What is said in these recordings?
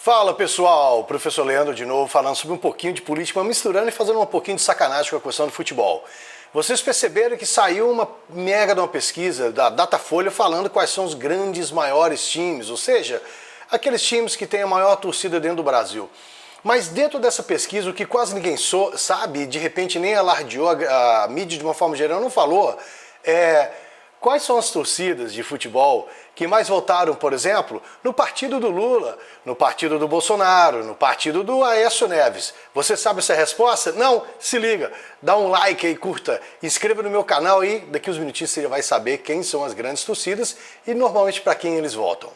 Fala pessoal, professor Leandro de novo, falando sobre um pouquinho de política, mas misturando e fazendo um pouquinho de sacanagem com a questão do futebol. Vocês perceberam que saiu uma mega de uma pesquisa da Datafolha falando quais são os grandes, maiores times, ou seja, aqueles times que têm a maior torcida dentro do Brasil. Mas dentro dessa pesquisa, o que quase ninguém sabe, de repente nem alardeou, a mídia de uma forma geral não falou, quais são as torcidas de futebol que mais votaram, por exemplo, no partido do Lula, no partido do Bolsonaro, no partido do Aécio Neves? Você sabe essa resposta? Não? Se liga, dá um like aí, curta, inscreva no meu canal aí, daqui uns minutinhos você já vai saber quem são as grandes torcidas e normalmente para quem eles votam.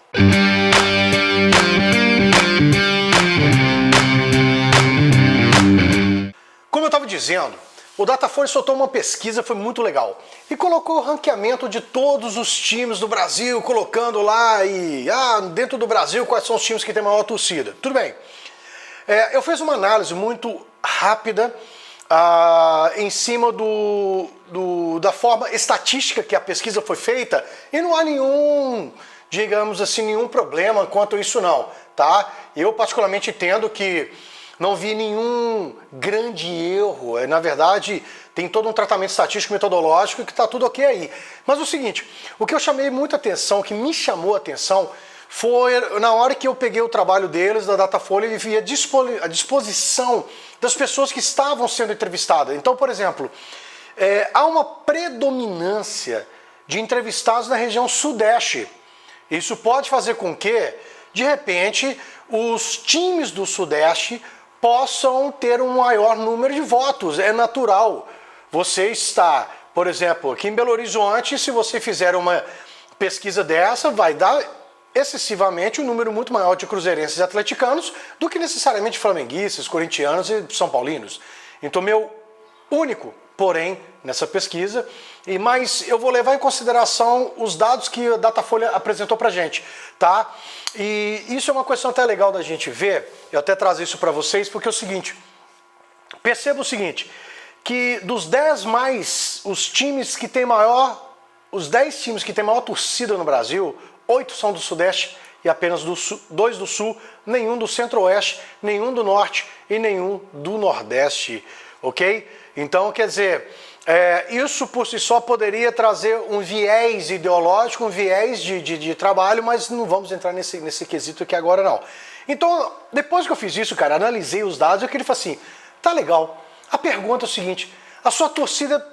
Como eu estava dizendo, o Datafolha soltou uma pesquisa, foi muito legal, e colocou o ranqueamento de todos os times do Brasil, colocando lá dentro do Brasil quais são os times que têm maior torcida. Tudo bem. Eu fiz uma análise muito rápida em cima da forma estatística que a pesquisa foi feita, e não há nenhum, digamos assim, nenhum problema quanto a isso não, tá? Eu particularmente entendo que não vi nenhum grande erro, na verdade tem todo um tratamento estatístico metodológico que está tudo ok aí. Mas o seguinte, o que eu chamei muita atenção, o que me chamou a atenção, foi na hora que eu peguei o trabalho deles, da Datafolha, e vi a disposição das pessoas que estavam sendo entrevistadas. Então, por exemplo, há uma predominância de entrevistados na região sudeste. Isso pode fazer com que, de repente, os times do sudeste possam ter um maior número de votos. É natural. Você está, por exemplo, aqui em Belo Horizonte, se você fizer uma pesquisa dessa, vai dar excessivamente um número muito maior de cruzeirenses e atleticanos do que necessariamente flamenguistas, corintianos e são paulinos. Então, meu único porém nessa pesquisa, mas eu vou levar em consideração os dados que a Datafolha apresentou pra gente, tá? E isso é uma questão até legal da gente ver, eu até trago isso para vocês, porque é o seguinte, perceba o seguinte, que dos 10 os times que têm os 10 times que têm maior torcida no Brasil, 8 são do Sudeste e apenas 2 do Sul, nenhum do Centro-Oeste, nenhum do Norte e nenhum do Nordeste, ok? Então, quer dizer, isso por si só poderia trazer um viés ideológico, um viés de trabalho, mas não vamos entrar nesse quesito aqui agora não. Então, depois que eu fiz isso, cara, analisei os dados, eu queria falar assim, tá legal, a pergunta é o seguinte, a sua torcida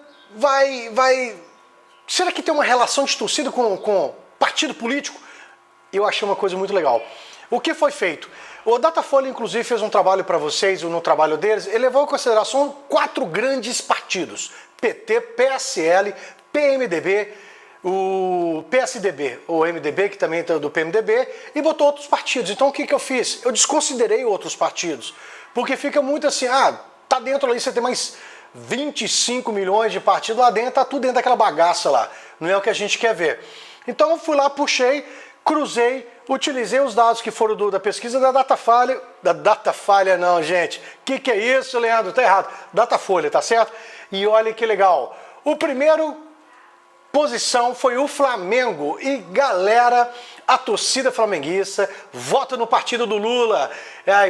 será que tem uma relação de torcida com partido político? Eu achei uma coisa muito legal. O que foi feito? O Datafolha, inclusive, fez um trabalho para vocês, no trabalho deles, ele levou em consideração 4 grandes partidos, PT, PSL, PMDB, o PSDB, o MDB, que também é do PMDB, e botou outros partidos. Então o que eu fiz? Eu desconsiderei outros partidos, porque fica muito assim, tá dentro ali, você tem mais 25 milhões de partidos lá dentro, tá tudo dentro daquela bagaça lá, não é o que a gente quer ver. Então eu fui lá, puxei, cruzei, utilizei os dados que foram da pesquisa da Datafolha não, gente. Que é isso, Leandro? Tá errado. Datafolha, tá certo? E olha que legal. O primeiro posição foi o Flamengo. E galera, a torcida flamenguista vota no partido do Lula.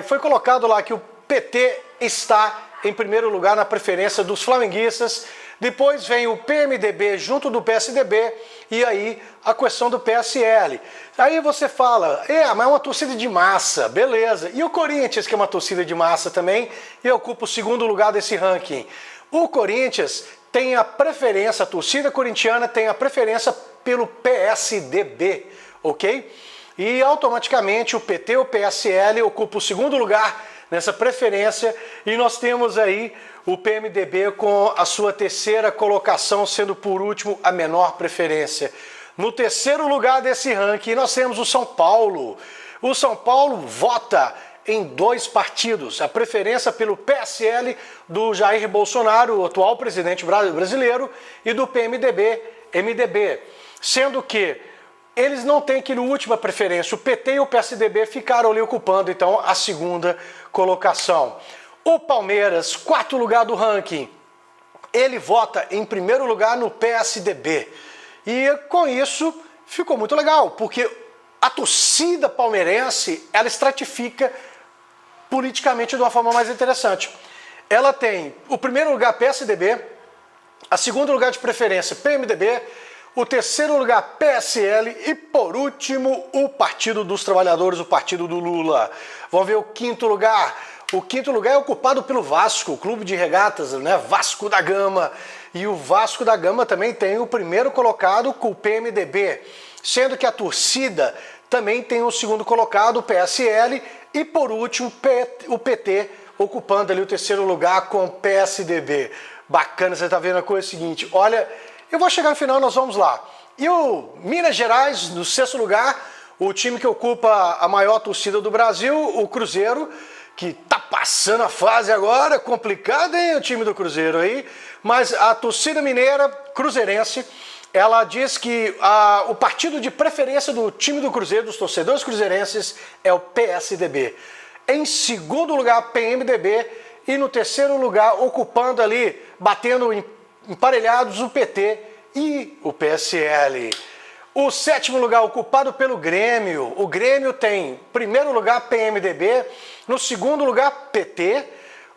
Foi colocado lá que o PT está em primeiro lugar na preferência dos flamenguistas. Depois vem o PMDB junto do PSDB e aí a questão do PSL. Aí você fala, mas é uma torcida de massa, beleza. E o Corinthians, que é uma torcida de massa também, e ocupa o segundo lugar desse ranking. O Corinthians tem a preferência, a torcida corintiana tem a preferência pelo PSDB, ok? E automaticamente o PT e o PSL ocupam o segundo lugar nessa preferência e nós temos aí o PMDB com a sua terceira colocação, sendo por último a menor preferência. No terceiro lugar desse ranking nós temos o São Paulo. O São Paulo vota em 2 partidos, a preferência pelo PSL do Jair Bolsonaro, o atual presidente brasileiro, e do PMDB, MDB, sendo que eles não têm aquela última preferência, o PT e o PSDB ficaram ali ocupando então a segunda colocação. O Palmeiras, 4º lugar do ranking, ele vota em primeiro lugar no PSDB. E com isso ficou muito legal, porque a torcida palmeirense, ela estratifica politicamente de uma forma mais interessante. Ela tem o primeiro lugar PSDB, a segundo lugar de preferência PMDB, o terceiro lugar PSL e por último o Partido dos Trabalhadores, o Partido do Lula. Vamos ver o quinto lugar. O quinto lugar é ocupado pelo Vasco, o clube de regatas, né? Vasco da Gama. E o Vasco da Gama também tem o primeiro colocado com o PMDB, sendo que a torcida também tem o segundo colocado, o PSL, e por último o PT, ocupando ali o terceiro lugar com o PSDB. Bacana, você tá vendo a coisa seguinte, olha, eu vou chegar no final, nós vamos lá. E o Minas Gerais, no sexto lugar, o time que ocupa a maior torcida do Brasil, o Cruzeiro, que tá passando a fase agora, complicado, hein, o time do Cruzeiro aí, mas a torcida mineira, cruzeirense, ela diz que o partido de preferência do time do Cruzeiro, dos torcedores cruzeirenses, é o PSDB. Em segundo lugar, PMDB, e no terceiro lugar, ocupando ali, batendo emparelhados, o PT e o PSL. O sétimo lugar ocupado pelo Grêmio. O Grêmio tem, primeiro lugar, PMDB, no segundo lugar, PT.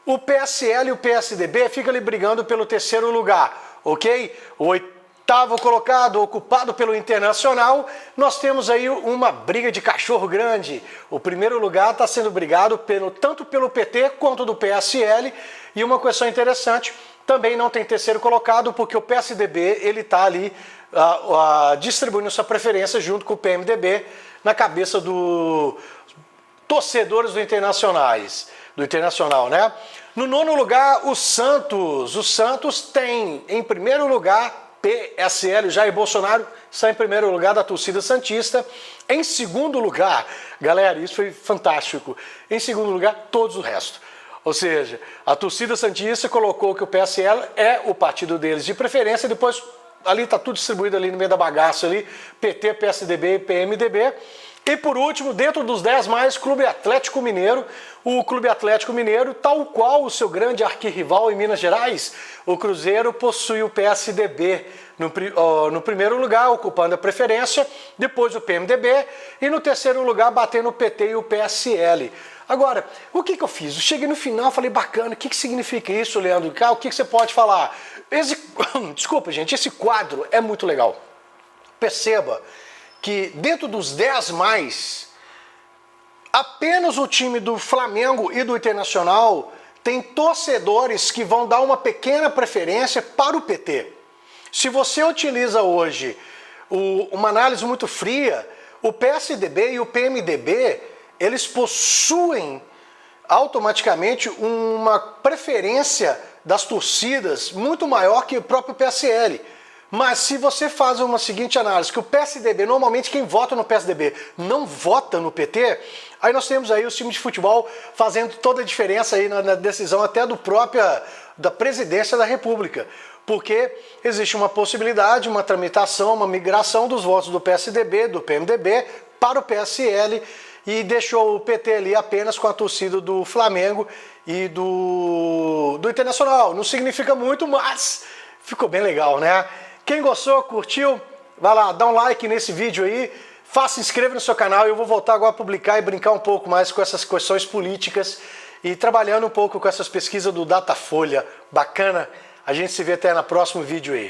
O PSL e o PSDB ficam ali brigando pelo terceiro lugar, ok? O oitavo colocado, ocupado pelo Internacional, nós temos aí uma briga de cachorro grande. O primeiro lugar está sendo brigado tanto pelo PT quanto do PSL. E uma questão interessante, também não tem terceiro colocado, porque o PSDB ele está ali distribuindo sua preferência junto com o PMDB na cabeça dos torcedores do Internacional, né? No nono lugar, o Santos. O Santos tem, em primeiro lugar, PSL, Jair Bolsonaro está em primeiro lugar da torcida santista. Em segundo lugar, galera, isso foi fantástico, em segundo lugar, todos o resto. Ou seja, a torcida santista colocou que o PSL é o partido deles de preferência, depois ali está tudo distribuído ali no meio da bagaça ali, PT, PSDB e PMDB. E por último, dentro dos 10 mais, Clube Atlético Mineiro. O Clube Atlético Mineiro, tal qual o seu grande arquirrival em Minas Gerais, o Cruzeiro possui o PSDB no primeiro lugar, ocupando a preferência, depois o PMDB e no terceiro lugar batendo o PT e o PSL. Agora, o que eu fiz? Eu cheguei no final, falei, bacana, o que significa isso, Leandro? O que você pode falar? Desculpa, gente, esse quadro é muito legal. Perceba que dentro dos 10 mais, apenas o time do Flamengo e do Internacional tem torcedores que vão dar uma pequena preferência para o PT. Se você utiliza hoje uma análise muito fria, o PSDB e o PMDB, eles possuem automaticamente uma preferência das torcidas muito maior que o próprio PSL. Mas se você faz uma seguinte análise, que o PSDB, normalmente quem vota no PSDB não vota no PT, aí nós temos aí os times de futebol fazendo toda a diferença aí na decisão até da presidência da República. Porque existe uma possibilidade, uma tramitação, uma migração dos votos do PSDB, do PMDB para o PSL, e deixou o PT ali apenas com a torcida do Flamengo e do Internacional. Não significa muito, mas ficou bem legal, né? Quem gostou, curtiu, vai lá, dá um like nesse vídeo aí, se inscreva no seu canal e eu vou voltar agora a publicar e brincar um pouco mais com essas questões políticas e trabalhando um pouco com essas pesquisas do Datafolha. Bacana? A gente se vê até no próximo vídeo aí.